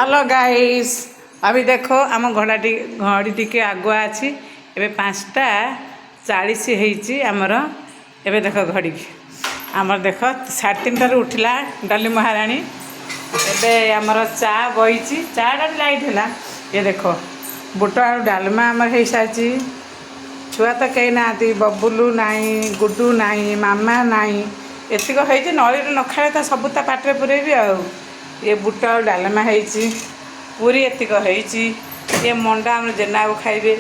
hello guys अभी देखो आम घड़ी टी आगुआ अच्छी एवं 5:40 होती आमर एवं देख घड़ी आमर देख 3:30 उठला डाली महाराणी एवं आमर चा बही चाटा लाइट है ये देख बुट आलू डालमा आमर हो सारी छुआ तो कहीं ना बबुलू नाई गुडू नाई मामा नाई एतिक होती नली न खाए तो सब पाटे पुरेबी ये बुट आलू डालमा होती पूरी एतिक होती ये मंडा आम जेनाबू खाइबे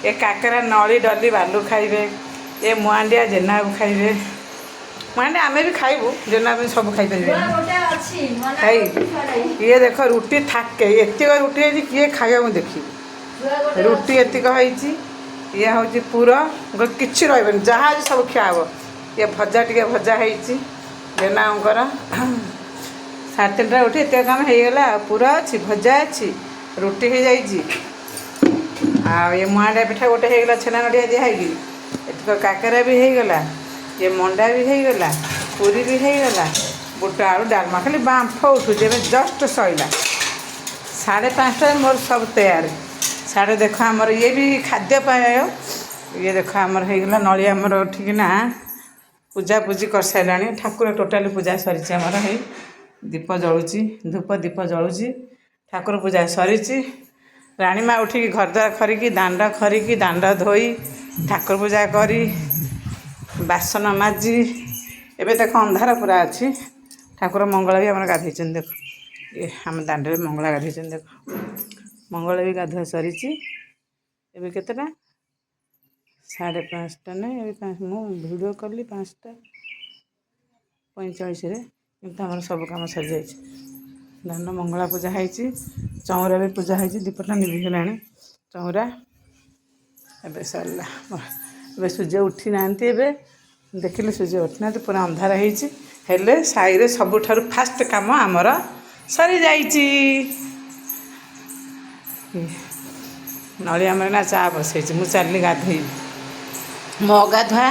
ये काकेरा नली डली बालू खाइबे ये मुआंडिया जेनाबू खाइबे मुआंडिया आमे भी खाइबू जेनाबू सब खाई खाई ये देख रुटी थाके एतिक रुटी है किए खाइबा देखी रुटी एतिक होती ये हूँ पूरा किसी रही जहाँ सब खिया ये भजा टे भजा होती जेनाकर 3:30 उठी एत काम होगा पूरा अच्छी भजा अच्छी रुटी हो जाए मुआंडा पिठा गोटे होगा छेना नड़िया दिखाई एतिक काकेरा भी होगला ये मंडा भी होगला पूरी भी होगला बुट आलू डालमा खाली बांफ उठू जस्ट सैला 5:30 मोर सब तैयार साढ़े देख आमर ये भी खाद्य पाय ये देख आमर होगला नली आमर उठिकिना पूजा पूजी कर सारा ठाकुर टोटाली पूजा सरी आमर है दीप जलुची धूप दीप जलुची ठाकुर पूजा सरी राणी माँ उठिकी घर द्वार खरिकी दांड धोई ठाकुर पूजा करी बासन माजी एबे देख अंधार पूरा अच्छी ठाकुर मंगला भी आम गाधई देख ये आम दांडे मंगला गाधई देख मंगला भी गाधुआ सरी एबे केतेटा 5:30 नहीं मु भिडियो कली 5:45 किंतु आम सब कम सरी जाइए दांड मंगला पूजा होती चौरा भी पूजा होती दीपटा निभिगला चौरा एबे सरला एबे सूर्य उठी ना देखिले सूर्य उठी ना पूरा अंधार होले साई सबुठार फास्ट काम आमर सरी जाइए नली आमर ना चा बसई मुझे चलनी गाधोई मो गाधुआ